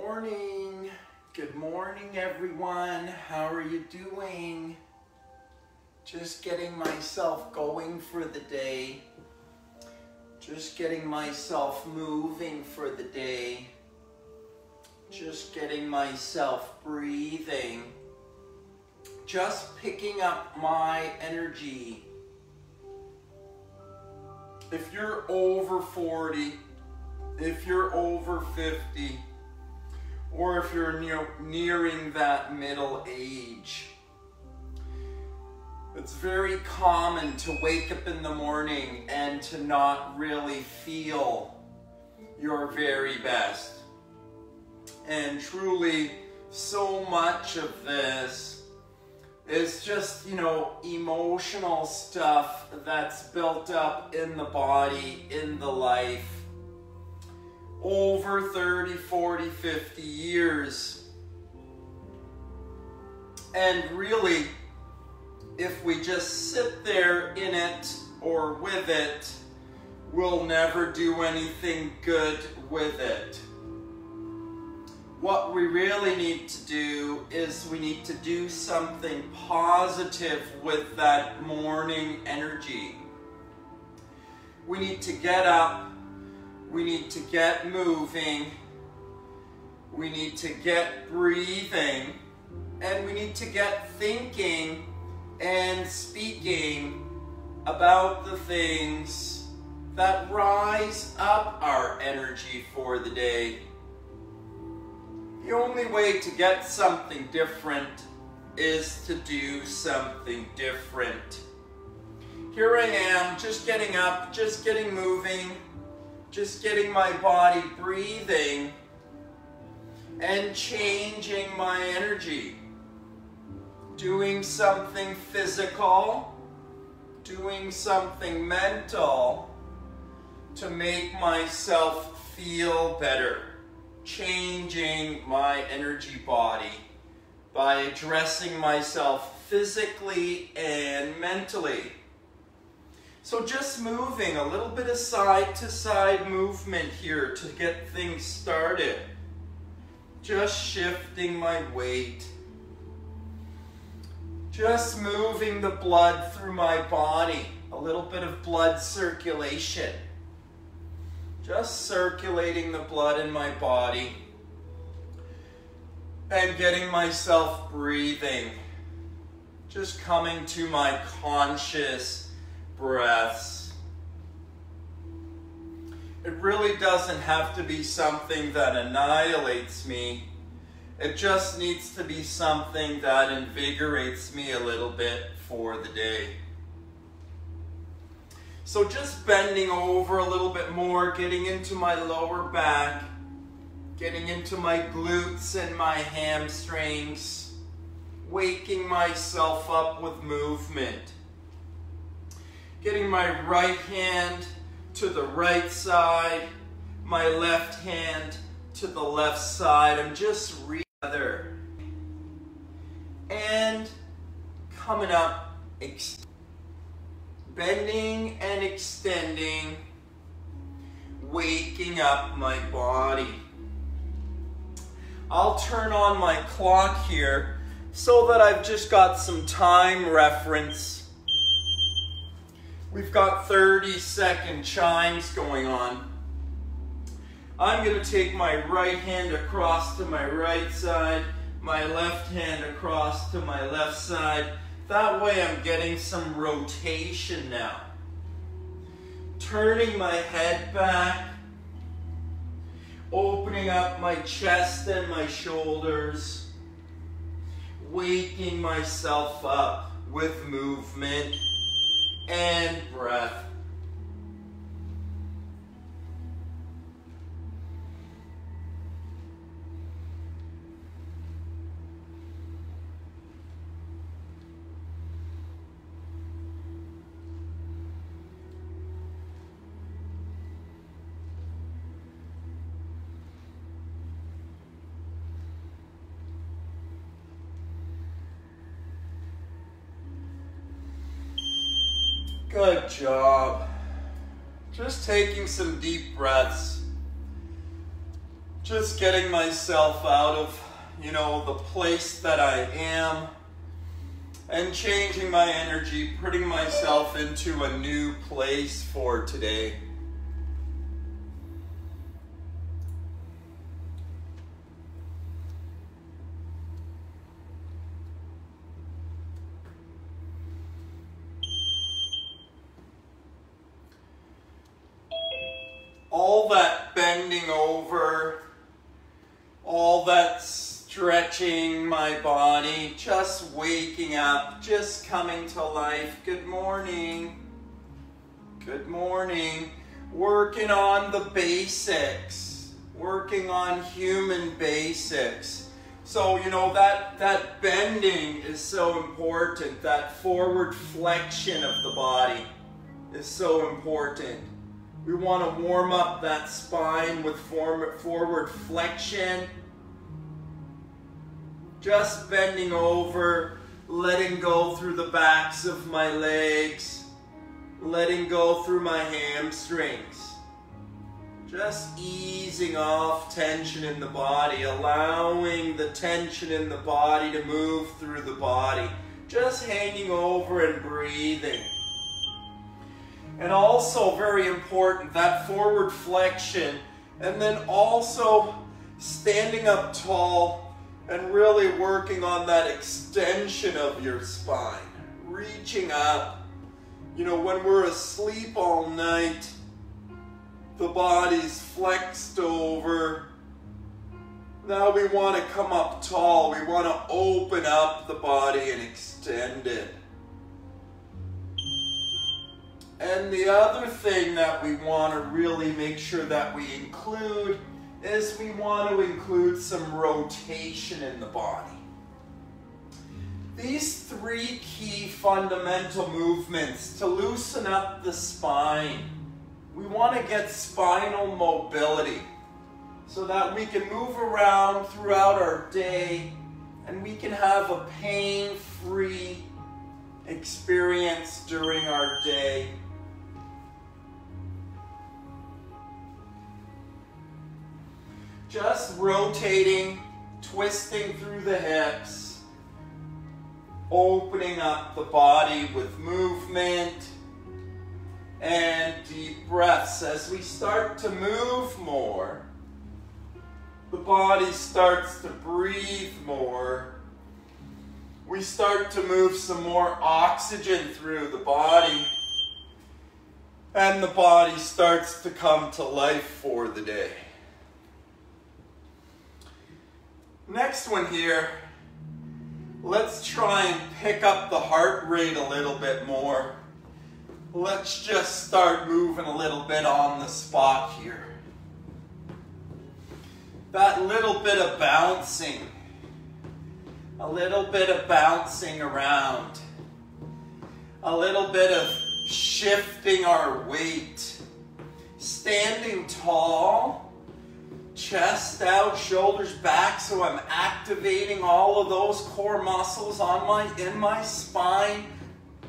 morning. Good morning, everyone. How are you doing? Just getting myself going for the day. Just getting myself moving for the day. Just getting myself breathing. Just picking up my energy. If you're over 40, if you're over 50, or if you're nearing that middle age, it's very common to wake up in the morning and to not really feel your very best. And truly, so much of this is just, emotional stuff that's built up in the body, in the life, over 30, 40, 50 years. And really, if we just sit there in it or with it, we'll never do anything good with it. What we really need to do is we need to do something positive with that morning energy. We need to get up. We need to get moving, we need to get breathing, and we need to get thinking and speaking about the things that rise up our energy for the day. The only way to get something different is to do something different. Here I am, just getting up, just getting moving, just getting my body breathing and changing my energy. Doing something physical, doing something mental to make myself feel better. Changing my energy body by addressing myself physically and mentally. So just moving, a little bit of side to side movement here to get things started. Just shifting my weight. Just moving the blood through my body. A little bit of blood circulation. Just circulating the blood in my body. And getting myself breathing. Just coming to my conscious breaths. It really doesn't have to be something that annihilates me. It just needs to be something that invigorates me a little bit for the day. So just bending over a little bit more, getting into my lower back, getting into my glutes and my hamstrings, waking myself up with movement. Getting my right hand to the right side, my left hand to the left side. I'm just together. And coming up, bending and extending, waking up my body. I'll turn on my clock here so that I've just got some time reference. We've got 30-second chimes going on. I'm going to take my right hand across to my right side, my left hand across to my left side. That way I'm getting some rotation now. Turning my head back, opening up my chest and my shoulders, waking myself up with movement and breath. Good job. Just taking some deep breaths. Just getting myself out of, the place that I am and changing my energy, putting myself into a new place for today. All that bending over, all that stretching my body, just waking up, just coming to life. Good morning. Good morning. Working on the basics, working on human basics. So, that bending is so important. That forward flexion of the body is so important. We want to warm up that spine with forward flexion. Just bending over, letting go through the backs of my legs, letting go through my hamstrings. Just easing off tension in the body, allowing the tension in the body to move through the body. Just hanging over and breathing. And also very important, that forward flexion, and then also standing up tall and really working on that extension of your spine, reaching up. When we're asleep all night, the body's flexed over. Now we want to come up tall. We want to open up the body and extend it. And the other thing that we want to really make sure that we include is we want to include some rotation in the body. These three key fundamental movements to loosen up the spine. We want to get spinal mobility so that we can move around throughout our day and we can have a pain-free experience during our day. Just rotating, twisting through the hips, opening up the body with movement and deep breaths. As we start to move more, the body starts to breathe more. We start to move some more oxygen through the body, and the body starts to come to life for the day. Next one here, let's try and pick up the heart rate a little bit more. Let's just start moving a little bit on the spot here. That little bit of bouncing. A little bit of bouncing around. A little bit of shifting our weight. Standing tall. Chest out, shoulders back, so I'm activating all of those core muscles in my spine,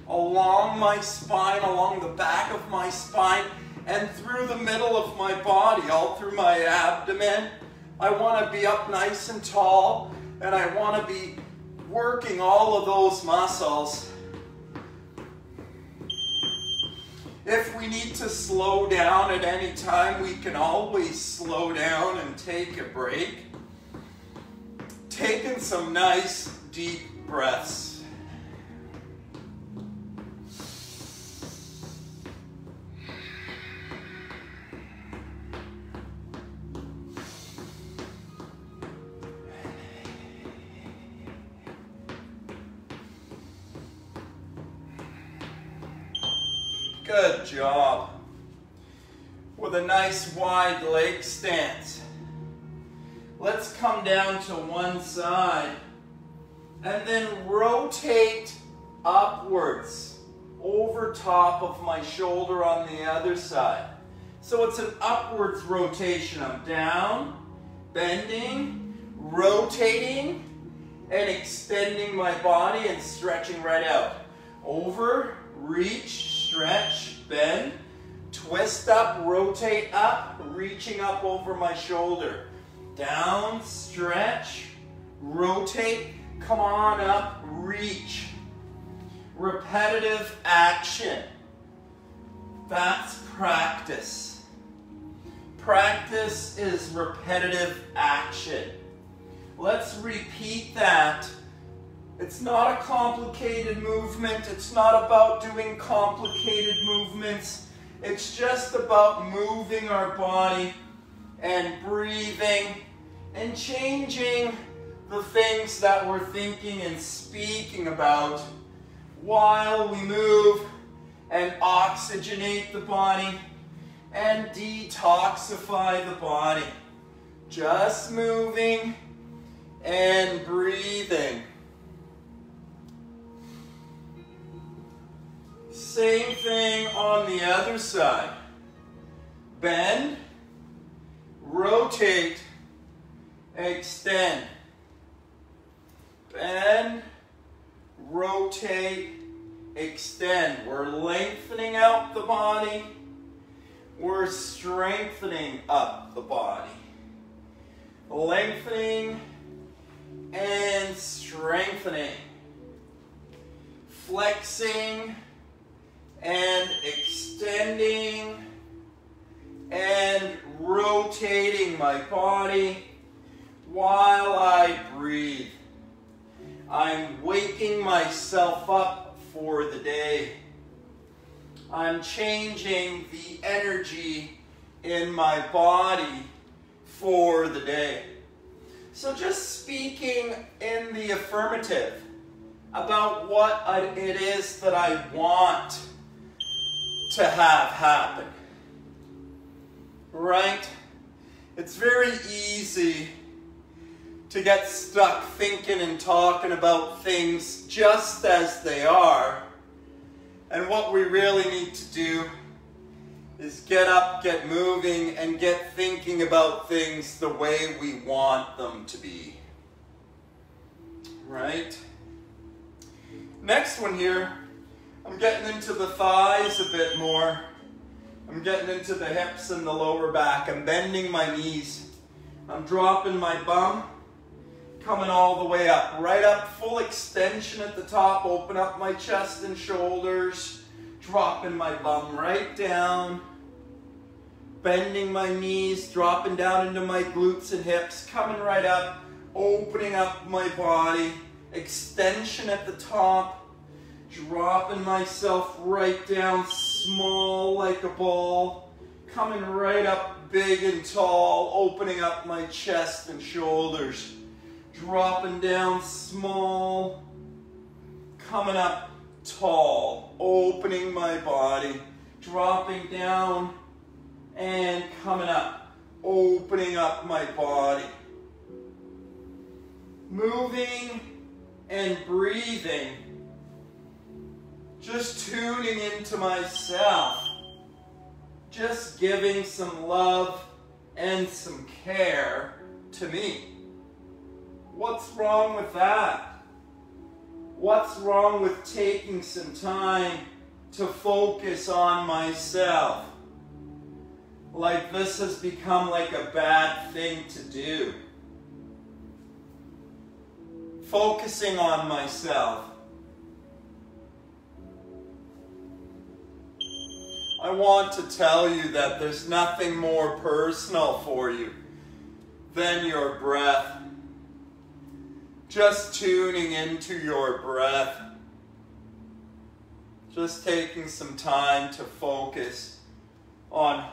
along my spine, along the back of my spine, and through the middle of my body, all through my abdomen. I want to be up nice and tall, and I want to be working all of those muscles. If we need to slow down at any time, we can always slow down and take a break. Taking some nice deep breaths. Good job. With a nice wide leg stance. Let's come down to one side and then rotate upwards over top of my shoulder on the other side. So it's an upwards rotation. I'm down, bending, rotating, and extending my body and stretching right out. Over, reach, stretch, bend, twist up, rotate up, reaching up over my shoulder. Down, stretch, rotate, come on up, reach. Repetitive action. That's practice. Practice is repetitive action. Let's repeat that. It's not a complicated movement. It's not about doing complicated movements. It's just about moving our body and breathing and changing the things that we're thinking and speaking about while we move and oxygenate the body and detoxify the body. Just moving and breathing. Same thing on the other side. Bend, rotate, extend. Bend, rotate, extend. We're lengthening out the body. We're strengthening up the body. Lengthening and strengthening. Flexing and extending and rotating my body while I breathe. I'm waking myself up for the day. I'm changing the energy in my body for the day. So just speaking in the affirmative about what it is that I want to have happen. Right? It's very easy to get stuck thinking and talking about things just as they are. And what we really need to do is get up, get moving, and get thinking about things the way we want them to be. Right? Next one here, I'm getting into the thighs a bit more. I'm getting into the hips and the lower back. I'm bending my knees. I'm dropping my bum, coming all the way up. Right up, full extension at the top. Open up my chest and shoulders. Dropping my bum right down. Bending my knees, dropping down into my glutes and hips. Coming right up, opening up my body. Extension at the top. Dropping myself right down, small like a ball. Coming right up big and tall, opening up my chest and shoulders. Dropping down small, coming up tall, opening my body. Dropping down and coming up, opening up my body. Moving and breathing. Just tuning into myself. Just giving some love and some care to me. What's wrong with that? What's wrong with taking some time to focus on myself? Like this has become like a bad thing to do. Focusing on myself. I want to tell you that there's nothing more personal for you than your breath. Just tuning into your breath. Just taking some time to focus on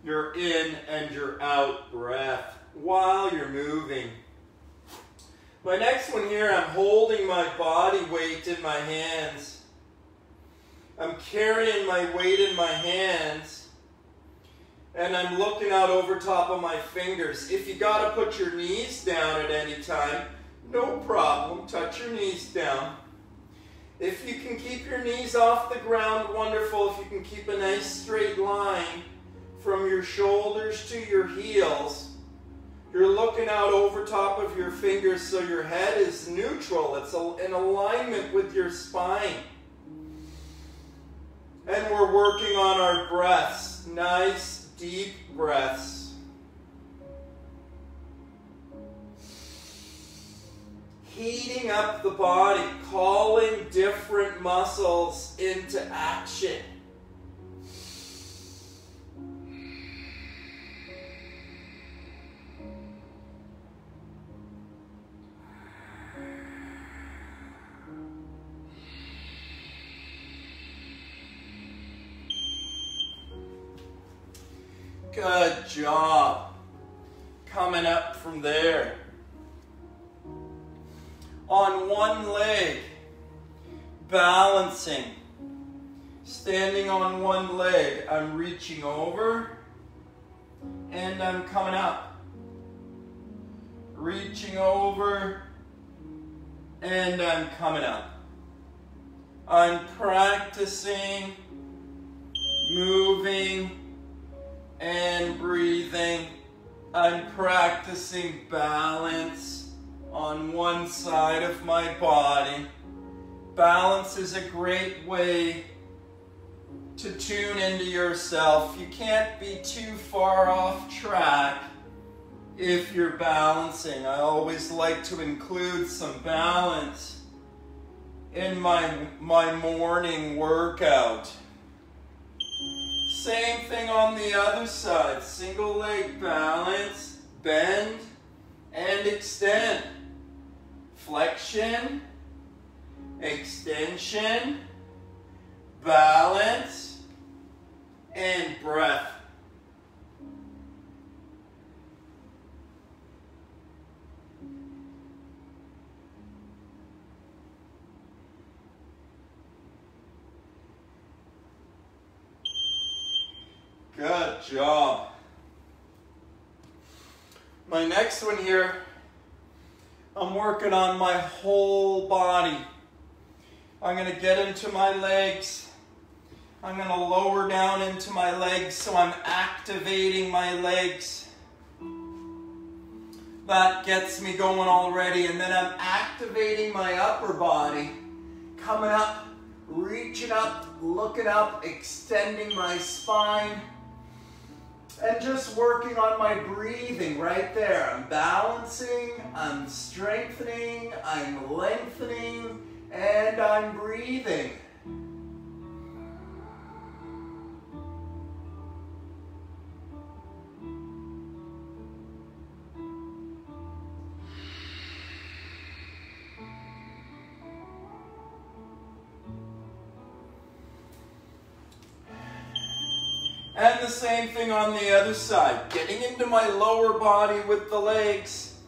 your in and your out breath while you're moving. My next one here, I'm holding my body weight in my hands. I'm carrying my weight in my hands and I'm looking out over top of my fingers. If you gotta put your knees down at any time, no problem, touch your knees down. If you can keep your knees off the ground, wonderful. If you can keep a nice straight line from your shoulders to your heels, you're looking out over top of your fingers so your head is neutral. It's in alignment with your spine. And we're working on our breaths. Nice, deep breaths. heating up the body, calling different muscles into action. Good job. Coming up from there. On one leg, balancing. Standing on one leg, I'm reaching over and I'm coming up. Reaching over and I'm coming up. I'm practicing moving and breathing. I'm practicing balance on one side of my body. Balance is a great way to tune into yourself. You can't be too far off track if you're balancing. I always like to include some balance in my morning workout. Same thing on the other side. Single leg balance, bend and extend. Flexion, extension, balance, and breath. Good job. My next one here, I'm working on my whole body. I'm going to get into my legs. I'm going to lower down into my legs so I'm activating my legs. That gets me going already. And then I'm activating my upper body. Coming up, reaching up, looking up, extending my spine. And just working on my breathing right there. I'm balancing, I'm strengthening, I'm lengthening, and I'm breathing. And the same thing on the other side. Getting into my lower body with the legs.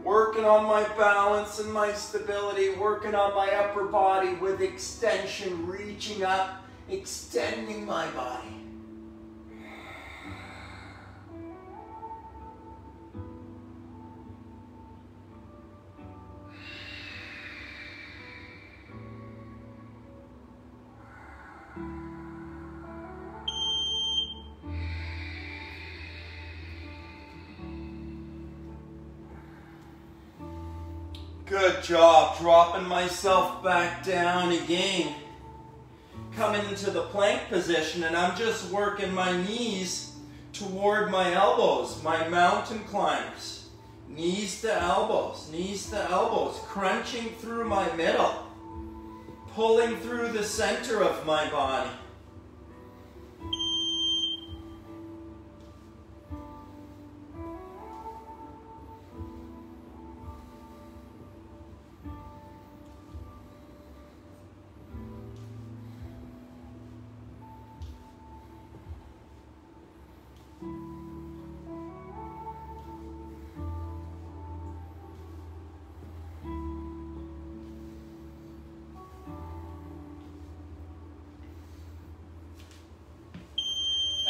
Working on my balance and my stability. Working on my upper body with extension. Reaching up, extending my body. Good job. Dropping myself back down again. Coming into the plank position, and I'm just working my knees toward my elbows, my mountain climbers. Knees to elbows, crunching through my middle, pulling through the center of my body.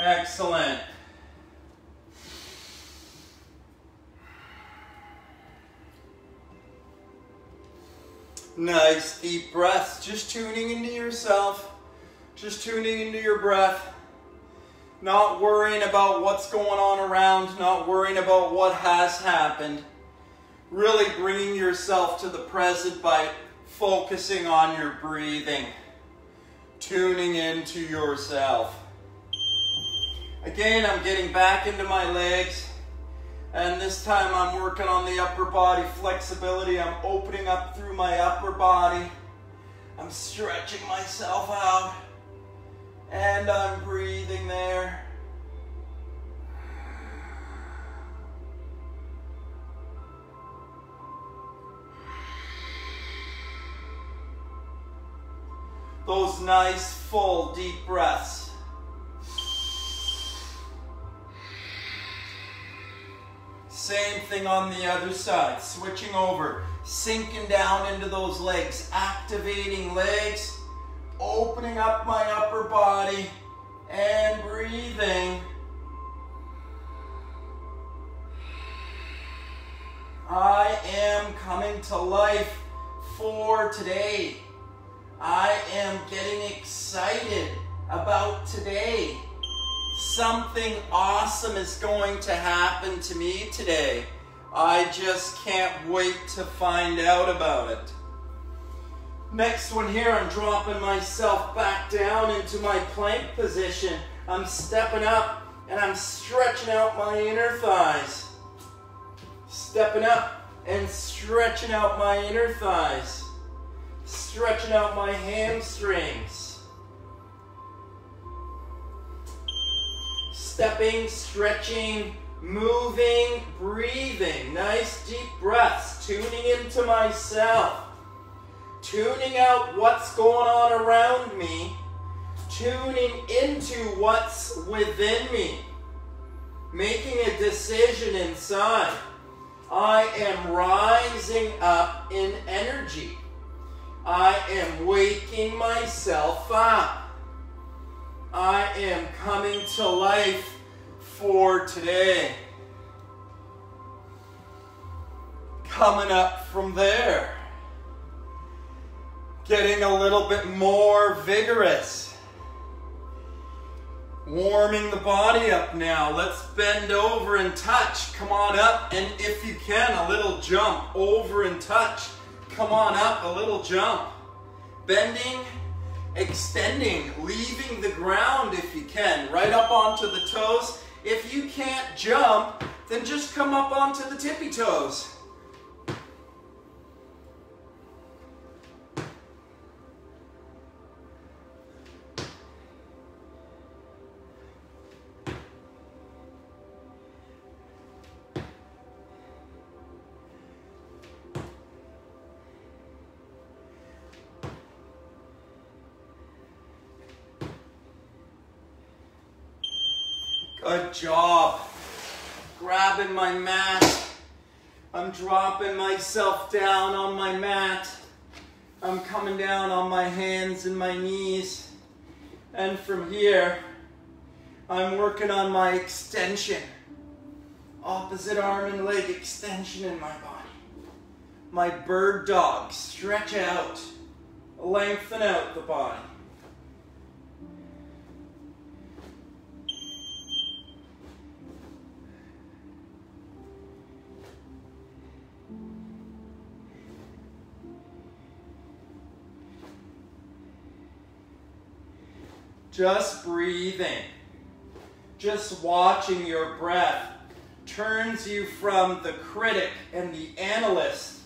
Excellent. Nice deep breaths. Just tuning into yourself. Just tuning into your breath. Not worrying about what's going on around. Not worrying about what has happened. Really bringing yourself to the present by focusing on your breathing. Tuning into yourself. Again, I'm getting back into my legs. And this time I'm working on the upper body flexibility. I'm opening up through my upper body. I'm stretching myself out. And I'm breathing there. Those nice, full, deep breaths. Same thing on the other side, switching over, sinking down into those legs, activating legs, opening up my upper body, and breathing. I am coming to life for today. I am getting excited about today. Something awesome is going to happen to me today. I just can't wait to find out about it. Next one here, I'm dropping myself back down into my plank position. I'm stepping up and I'm stretching out my inner thighs. Stepping up and stretching out my inner thighs. Stretching out my hamstrings. Stepping, stretching, moving, breathing. Nice deep breaths. Tuning into myself. Tuning out what's going on around me. Tuning into what's within me. Making a decision inside. I am rising up in energy. I am waking myself up. I am coming to life for today. Coming up from there. Getting a little bit more vigorous. Warming the body up now. Let's bend over and touch. Come on up, and if you can, a little jump over and touch. Come on up, a little jump. Bending, extending, leaving the ground if you can, right up onto the toes. If you can't jump, then just come up onto the tippy toes. Good job. Grabbing my mat. I'm dropping myself down on my mat. I'm coming down on my hands and my knees. And from here, I'm working on my extension. Opposite arm and leg extension in my body. My bird dog. Stretch out. Lengthen out the body. Just breathing, just watching your breath turns you from the critic and the analyst,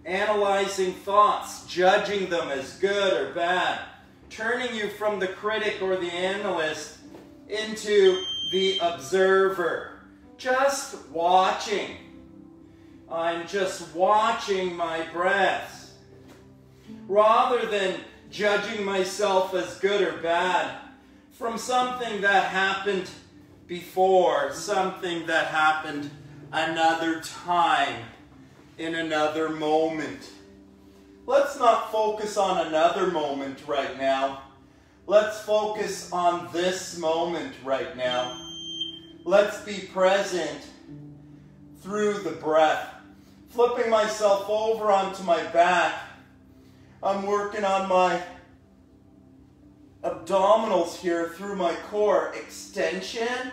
analyzing thoughts, judging them as good or bad, turning you from the critic or the analyst into the observer, just watching. I'm just watching my breaths. Rather than judging myself as good or bad, from something that happened before, something that happened another time, in another moment. Let's not focus on another moment right now. Let's focus on this moment right now. Let's be present through the breath. Flipping myself over onto my back. I'm working on my abdominals here through my core. Extension,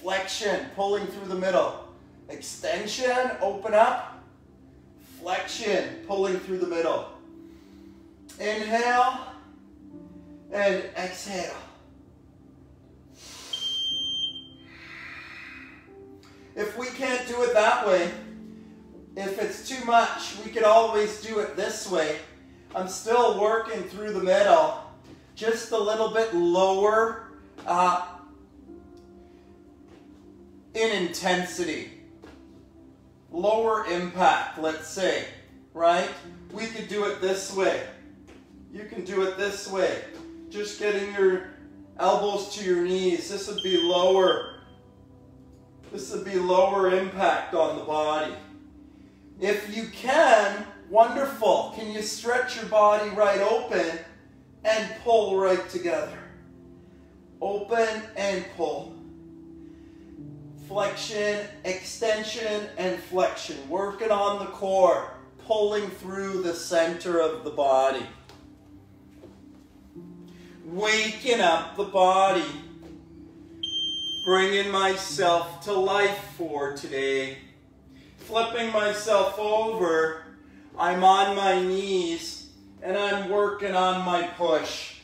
flexion, pulling through the middle. Extension, open up. Flexion, pulling through the middle. Inhale and exhale. If we can't do it that way, if it's too much, we could always do it this way. I'm still working through the middle, just a little bit lower in intensity. Lower impact, let's say, right? We could do it this way. You can do it this way. Just getting your elbows to your knees. This would be lower. This would be lower impact on the body. If you can, wonderful. Can you stretch your body right open and pull right together? Open and pull. Flexion, extension, and flexion. Working on the core. Pulling through the center of the body. Waking up the body. Bringing myself to life for today. Flipping myself over. I'm on my knees and I'm working on my push.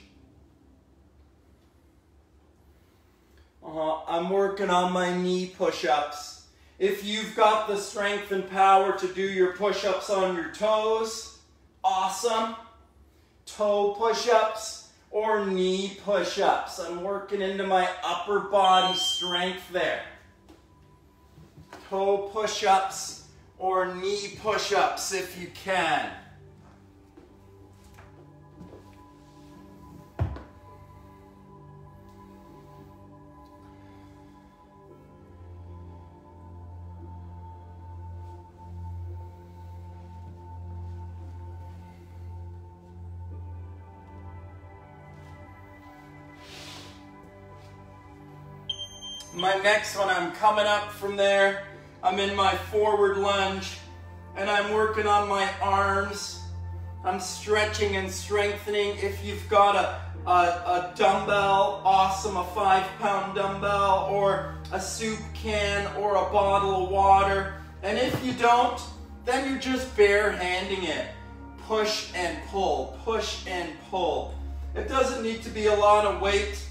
I'm working on my knee push-ups. If you've got the strength and power to do your push-ups on your toes, awesome. Toe push-ups or knee push-ups. I'm working into my upper body strength there. Toe push-ups or knee push-ups if you can. My next one, I'm coming up from there. I'm in my forward lunge and I'm working on my arms. I'm stretching and strengthening. If you've got a dumbbell, awesome, a 5-pound dumbbell or a soup can or a bottle of water. And if you don't, then you're just bare-handing it. Push and pull, push and pull. It doesn't need to be a lot of weight.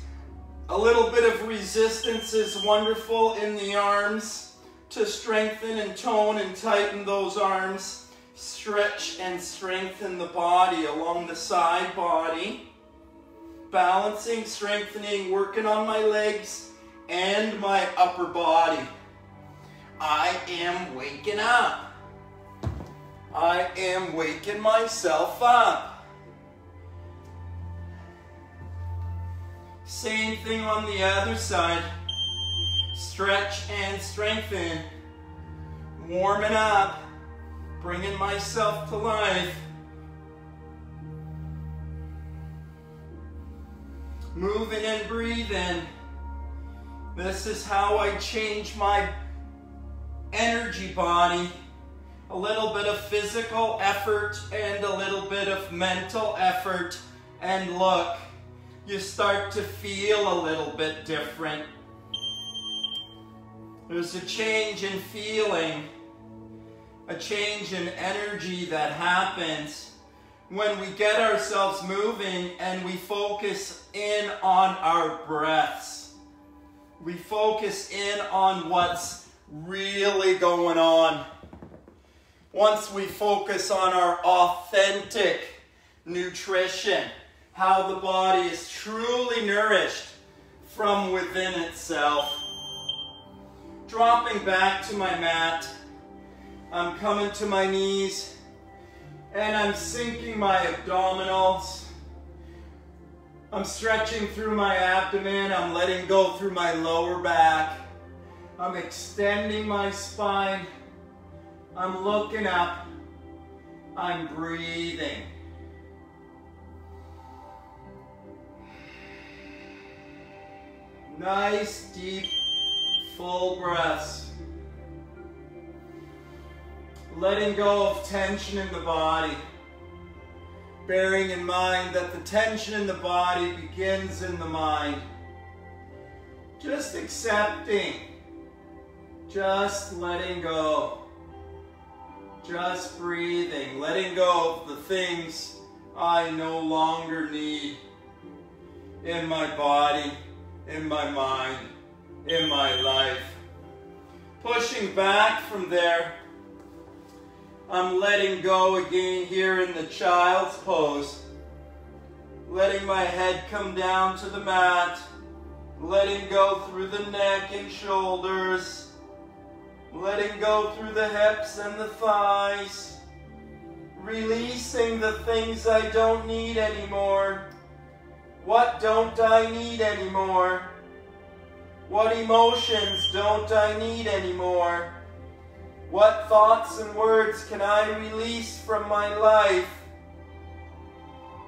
A little bit of resistance is wonderful in the arms to strengthen and tone and tighten those arms. Stretch and strengthen the body along the side body. Balancing, strengthening, working on my legs and my upper body. I am waking up. I am waking myself up. Same thing on the other side. Stretch and strengthen. Warming up. Bringing myself to life. Moving and breathing. This is how I change my energy body. A little bit of physical effort and a little bit of mental effort. And look, you start to feel a little bit different. There's a change in feeling, a change in energy that happens when we get ourselves moving and we focus in on our breaths. We focus in on what's really going on. Once we focus on our authentic nutrition, how the body is truly nourished from within itself. Dropping back to my mat, I'm coming to my knees and I'm sinking my abdominals. I'm stretching through my abdomen, I'm letting go through my lower back. I'm extending my spine, I'm looking up, I'm breathing. Nice, deep, full breaths. Letting go of tension in the body. Bearing in mind that the tension in the body begins in the mind. Just accepting. Just letting go. Just breathing. Letting go of the things I no longer need in my body, in my mind, in my life. Pushing back from there, I'm letting go again here in the child's pose. Letting my head come down to the mat. Letting go through the neck and shoulders. Letting go through the hips and the thighs. Releasing the things I don't need anymore. What don't I need anymore? What emotions don't I need anymore? What thoughts and words can I release from my life?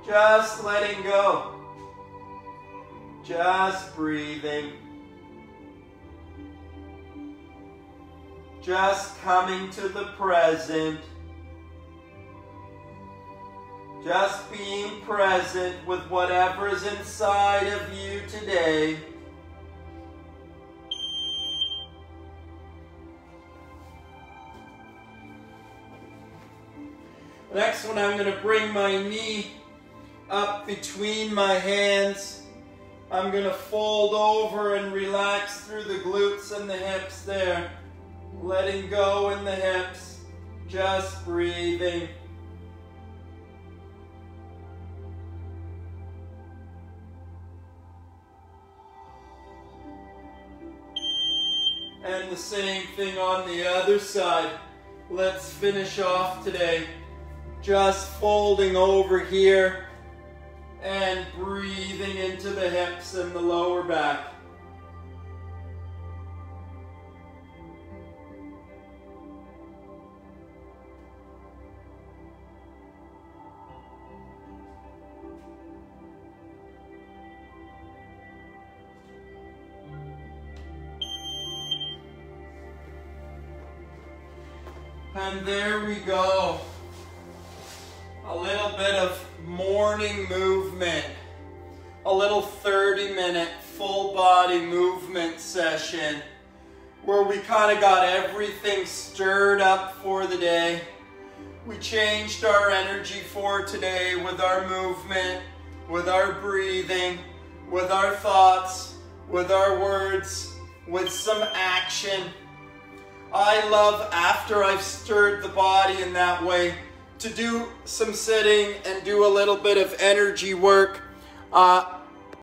Just letting go. Just breathing. Just coming to the present. Just being present with whatever is inside of you today. Next one, I'm going to bring my knee up between my hands. I'm going to fold over and relax through the glutes and the hips there. Letting go in the hips. Just breathing. And the same thing on the other side. Let's finish off today. Just folding over here and breathing into the hips and the lower back. And there we go. A little bit of morning movement. A little 30-minute full body movement session where we kind of got everything stirred up for the day. We changed our energy for today with our movement, with our breathing, with our thoughts, with our words, with some action. I love, after I've stirred the body in that way, to do some sitting and do a little bit of energy work.